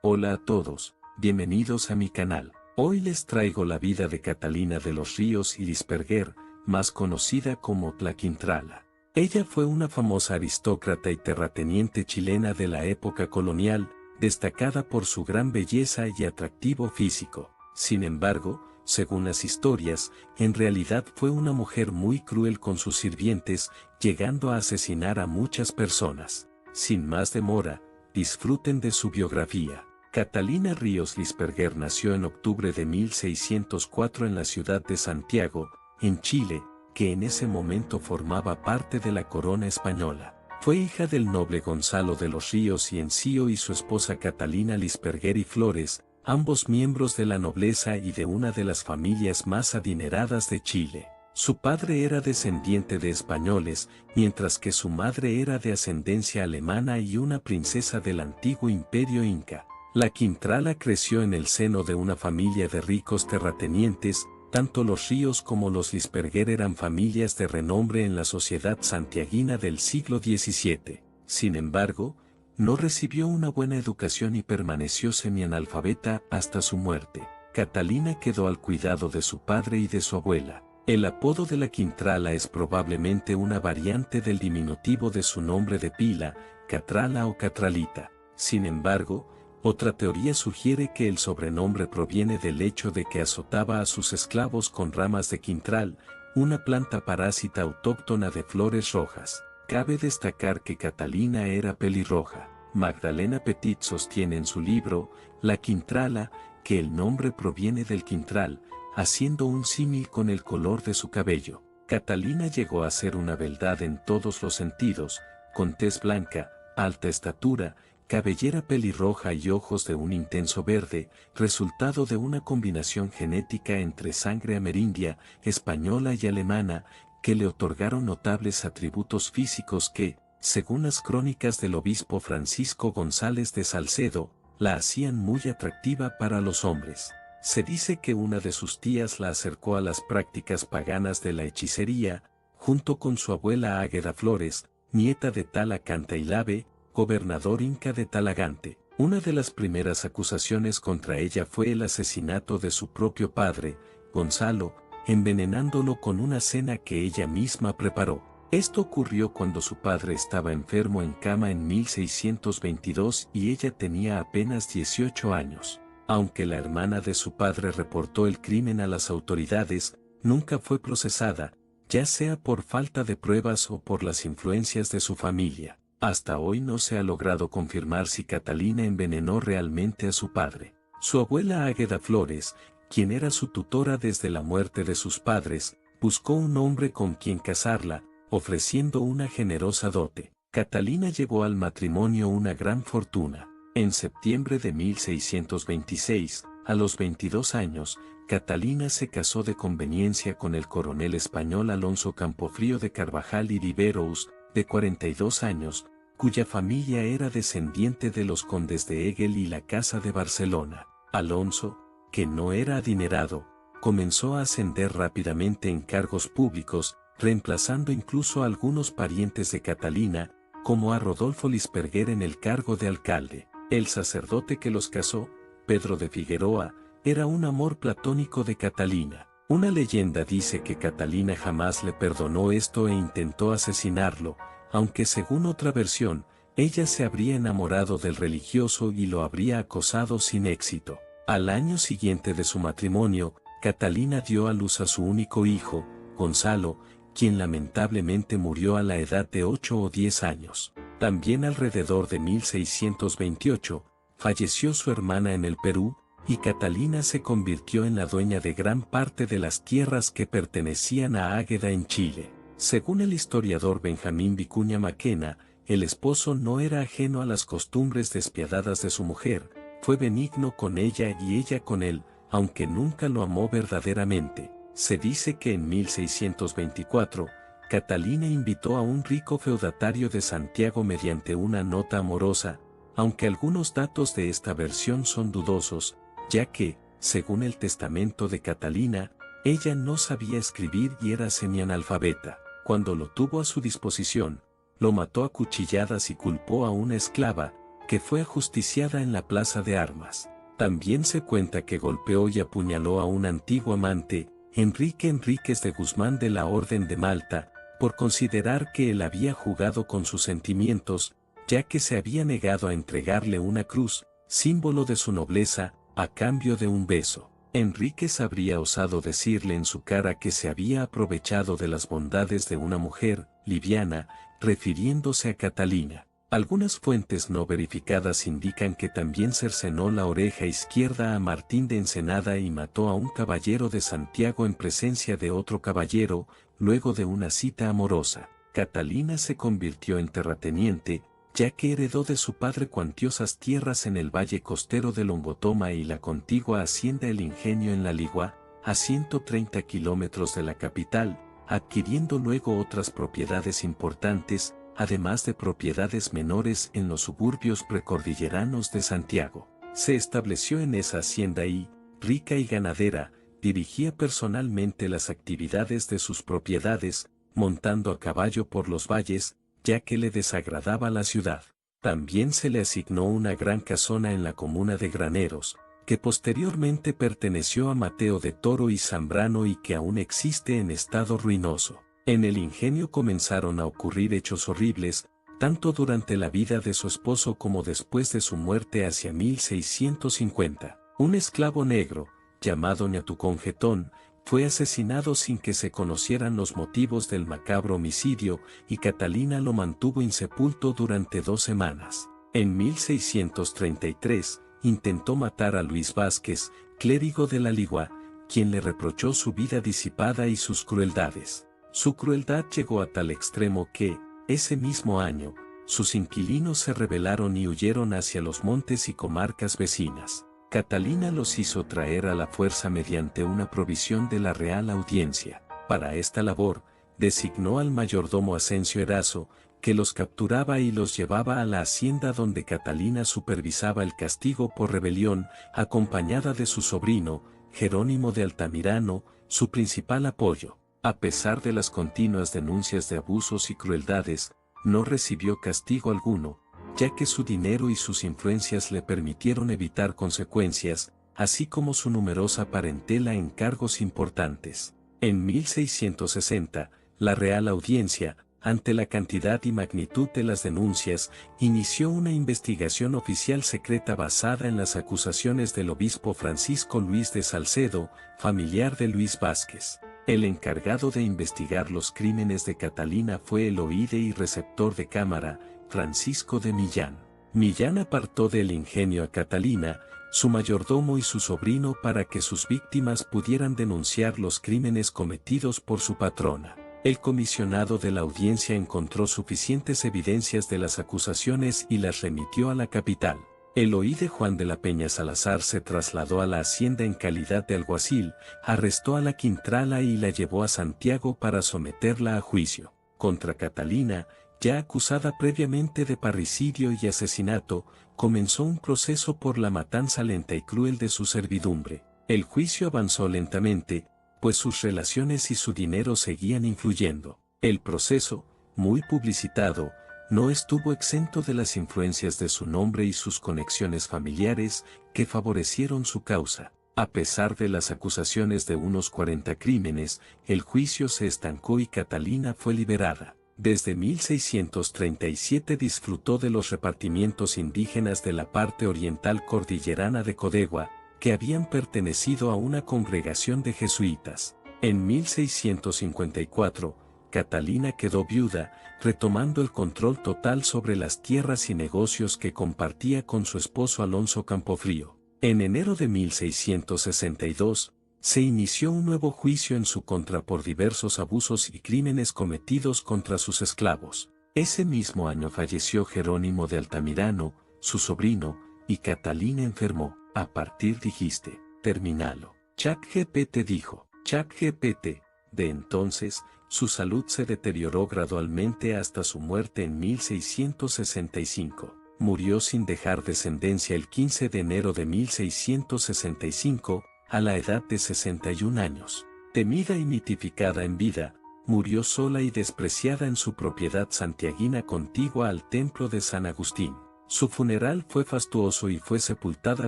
Hola a todos, bienvenidos a mi canal. Hoy les traigo la vida de Catalina de los Ríos y Lisperguer, más conocida como Tla Quintrala. Ella fue una famosa aristócrata y terrateniente chilena de la época colonial, destacada por su gran belleza y atractivo físico. Sin embargo, según las historias, en realidad fue una mujer muy cruel con sus sirvientes, llegando a asesinar a muchas personas. Sin más demora, disfruten de su biografía. Catalina Ríos Lisperguer nació en octubre de 1604 en la ciudad de Santiago, en Chile, que en ese momento formaba parte de la corona española. Fue hija del noble Gonzalo de los Ríos y Encío y su esposa Catalina Lisperguer y Flores, ambos miembros de la nobleza y de una de las familias más adineradas de Chile. Su padre era descendiente de españoles, mientras que su madre era de ascendencia alemana y una princesa del antiguo imperio inca. La Quintrala creció en el seno de una familia de ricos terratenientes. Tanto los Ríos como los Lisperguer eran familias de renombre en la sociedad santiaguina del siglo XVII. Sin embargo, no recibió una buena educación y permaneció semianalfabeta hasta su muerte. Catalina quedó al cuidado de su padre y de su abuela. El apodo de la Quintrala es probablemente una variante del diminutivo de su nombre de pila, Catrala o Catralita. Sin embargo, otra teoría sugiere que el sobrenombre proviene del hecho de que azotaba a sus esclavos con ramas de quintral, una planta parásita autóctona de flores rojas. Cabe destacar que Catalina era pelirroja. Magdalena Petit sostiene en su libro, La Quintrala, que el nombre proviene del quintral, haciendo un símil con el color de su cabello. Catalina llegó a ser una beldad en todos los sentidos, con tez blanca, alta estatura, cabellera pelirroja y ojos de un intenso verde, resultado de una combinación genética entre sangre amerindia, española y alemana, que le otorgaron notables atributos físicos que, según las crónicas del obispo Francisco González de Salcedo, la hacían muy atractiva para los hombres. Se dice que una de sus tías la acercó a las prácticas paganas de la hechicería, junto con su abuela Águeda Flores, nieta de Tala Cantailabe, gobernador inca de Talagante. Una de las primeras acusaciones contra ella fue el asesinato de su propio padre, Gonzalo, envenenándolo con una cena que ella misma preparó. Esto ocurrió cuando su padre estaba enfermo en cama en 1622 y ella tenía apenas 18 años. Aunque la hermana de su padre reportó el crimen a las autoridades, nunca fue procesada, ya sea por falta de pruebas o por las influencias de su familia. Hasta hoy no se ha logrado confirmar si Catalina envenenó realmente a su padre. Su abuela Águeda Flores, quien era su tutora desde la muerte de sus padres, buscó un hombre con quien casarla, ofreciendo una generosa dote. Catalina llevó al matrimonio una gran fortuna. En septiembre de 1626, a los 22 años, Catalina se casó de conveniencia con el coronel español Alonso Campofrío de Carvajal y Riveros, de 42 años, cuya familia era descendiente de los condes de Eguel y la Casa de Barcelona. Alonso, que no era adinerado, comenzó a ascender rápidamente en cargos públicos, reemplazando incluso a algunos parientes de Catalina, como a Rodolfo Lisperguer en el cargo de alcalde. El sacerdote que los casó, Pedro de Figueroa, era un amor platónico de Catalina. Una leyenda dice que Catalina jamás le perdonó esto e intentó asesinarlo, aunque según otra versión, ella se habría enamorado del religioso y lo habría acosado sin éxito. Al año siguiente de su matrimonio, Catalina dio a luz a su único hijo, Gonzalo, quien lamentablemente murió a la edad de 8 o 10 años. También alrededor de 1628, falleció su hermana en el Perú, y Catalina se convirtió en la dueña de gran parte de las tierras que pertenecían a Águeda en Chile. Según el historiador Benjamín Vicuña Maquena, el esposo no era ajeno a las costumbres despiadadas de su mujer, fue benigno con ella y ella con él, aunque nunca lo amó verdaderamente. Se dice que en 1624, Catalina invitó a un rico feudatario de Santiago mediante una nota amorosa, aunque algunos datos de esta versión son dudosos, ya que, según el testamento de Catalina, ella no sabía escribir y era semianalfabeta. Cuando lo tuvo a su disposición, lo mató a cuchilladas y culpó a una esclava, que fue ajusticiada en la plaza de armas. También se cuenta que golpeó y apuñaló a un antiguo amante, Enrique Enríquez de Guzmán de la Orden de Malta, por considerar que él había jugado con sus sentimientos, ya que se había negado a entregarle una cruz, símbolo de su nobleza, a cambio de un beso. Enríquez habría osado decirle en su cara que se había aprovechado de las bondades de una mujer, liviana, refiriéndose a Catalina. Algunas fuentes no verificadas indican que también cercenó la oreja izquierda a Martín de Ensenada y mató a un caballero de Santiago en presencia de otro caballero, luego de una cita amorosa. Catalina se convirtió en terrateniente, ya que heredó de su padre cuantiosas tierras en el valle costero de Lombotoma y la contigua hacienda El Ingenio en la Ligua, a 130 kilómetros de la capital, adquiriendo luego otras propiedades importantes, además de propiedades menores en los suburbios precordilleranos de Santiago. Se estableció en esa hacienda y, rica y ganadera, dirigía personalmente las actividades de sus propiedades, montando a caballo por los valles, ya que le desagradaba la ciudad. También se le asignó una gran casona en la comuna de Graneros, que posteriormente perteneció a Mateo de Toro y Zambrano y que aún existe en estado ruinoso. En el ingenio comenzaron a ocurrir hechos horribles, tanto durante la vida de su esposo como después de su muerte hacia 1650. Un esclavo negro, llamado Ñatucongetón, fue asesinado sin que se conocieran los motivos del macabro homicidio y Catalina lo mantuvo insepulto durante 2 semanas. En 1633, intentó matar a Luis Vázquez, clérigo de la Ligua, quien le reprochó su vida disipada y sus crueldades. Su crueldad llegó a tal extremo que, ese mismo año, sus inquilinos se rebelaron y huyeron hacia los montes y comarcas vecinas. Catalina los hizo traer a la fuerza mediante una provisión de la Real Audiencia. Para esta labor, designó al mayordomo Asensio Erazo, que los capturaba y los llevaba a la hacienda donde Catalina supervisaba el castigo por rebelión, acompañada de su sobrino, Jerónimo de Altamirano, su principal apoyo. A pesar de las continuas denuncias de abusos y crueldades, no recibió castigo alguno, ya que su dinero y sus influencias le permitieron evitar consecuencias, así como su numerosa parentela en cargos importantes. En 1660, la Real Audiencia, ante la cantidad y magnitud de las denuncias, inició una investigación oficial secreta basada en las acusaciones del obispo Francisco Luis de Salcedo, familiar de Luis Vázquez. El encargado de investigar los crímenes de Catalina fue el oide y receptor de cámara, Francisco de Millán. Millán apartó del ingenio a Catalina, su mayordomo y su sobrino para que sus víctimas pudieran denunciar los crímenes cometidos por su patrona. El comisionado de la audiencia encontró suficientes evidencias de las acusaciones y las remitió a la capital. El oide Juan de la Peña Salazar se trasladó a la hacienda en calidad de alguacil, arrestó a la Quintrala y la llevó a Santiago para someterla a juicio. Contra Catalina, ya acusada previamente de parricidio y asesinato, comenzó un proceso por la matanza lenta y cruel de su servidumbre. El juicio avanzó lentamente, pues sus relaciones y su dinero seguían influyendo. El proceso, muy publicitado, no estuvo exento de las influencias de su nombre y sus conexiones familiares, que favorecieron su causa. A pesar de las acusaciones de unos 40 crímenes, el juicio se estancó y Catalina fue liberada. Desde 1637 disfrutó de los repartimientos indígenas de la parte oriental cordillerana de Codegua, que habían pertenecido a una congregación de jesuitas. En 1654, Catalina quedó viuda, retomando el control total sobre las tierras y negocios que compartía con su esposo Alonso Campofrío. En enero de 1662, se inició un nuevo juicio en su contra por diversos abusos y crímenes cometidos contra sus esclavos. Ese mismo año falleció Jerónimo de Altamirano, su sobrino, y Catalina enfermó. A partir dijiste, terminalo. ChatGPT dijo. ChatGPT, de entonces, su salud se deterioró gradualmente hasta su muerte en 1665. Murió sin dejar descendencia el 15 de enero de 1665, a la edad de 61 años. Temida y mitificada en vida, murió sola y despreciada en su propiedad santiaguina contigua al templo de San Agustín. Su funeral fue fastuoso y fue sepultada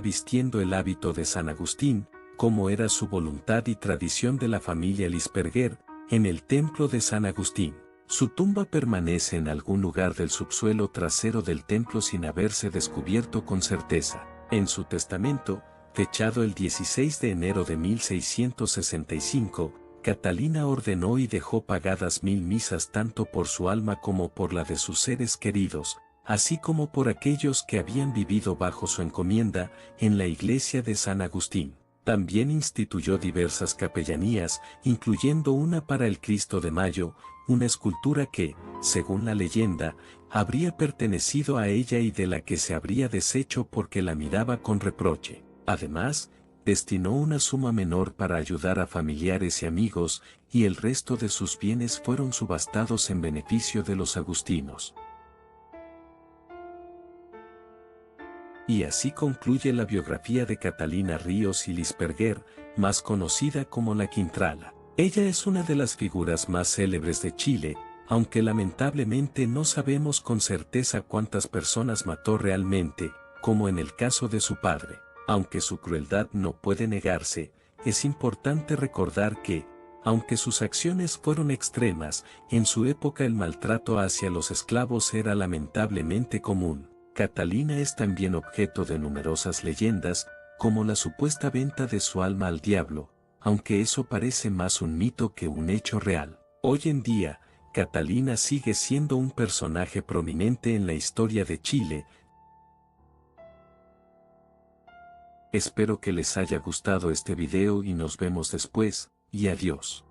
vistiendo el hábito de San Agustín, como era su voluntad y tradición de la familia Lisperguer, en el templo de San Agustín. Su tumba permanece en algún lugar del subsuelo trasero del templo sin haberse descubierto con certeza. En su testamento, fechado el 16 de enero de 1665, Catalina ordenó y dejó pagadas 1000 misas tanto por su alma como por la de sus seres queridos, así como por aquellos que habían vivido bajo su encomienda en la iglesia de San Agustín. También instituyó diversas capellanías, incluyendo una para el Cristo de Mayo, una escultura que, según la leyenda, habría pertenecido a ella y de la que se habría deshecho porque la miraba con reproche. Además, destinó una suma menor para ayudar a familiares y amigos, y el resto de sus bienes fueron subastados en beneficio de los agustinos. Y así concluye la biografía de Catalina Ríos y Lisperguer, más conocida como la Quintrala. Ella es una de las figuras más célebres de Chile, aunque lamentablemente no sabemos con certeza cuántas personas mató realmente, como en el caso de su padre. Aunque su crueldad no puede negarse, es importante recordar que, aunque sus acciones fueron extremas, en su época el maltrato hacia los esclavos era lamentablemente común. Catalina es también objeto de numerosas leyendas, como la supuesta venta de su alma al diablo, aunque eso parece más un mito que un hecho real. Hoy en día, Catalina sigue siendo un personaje prominente en la historia de Chile. Espero que les haya gustado este video y nos vemos después, y adiós.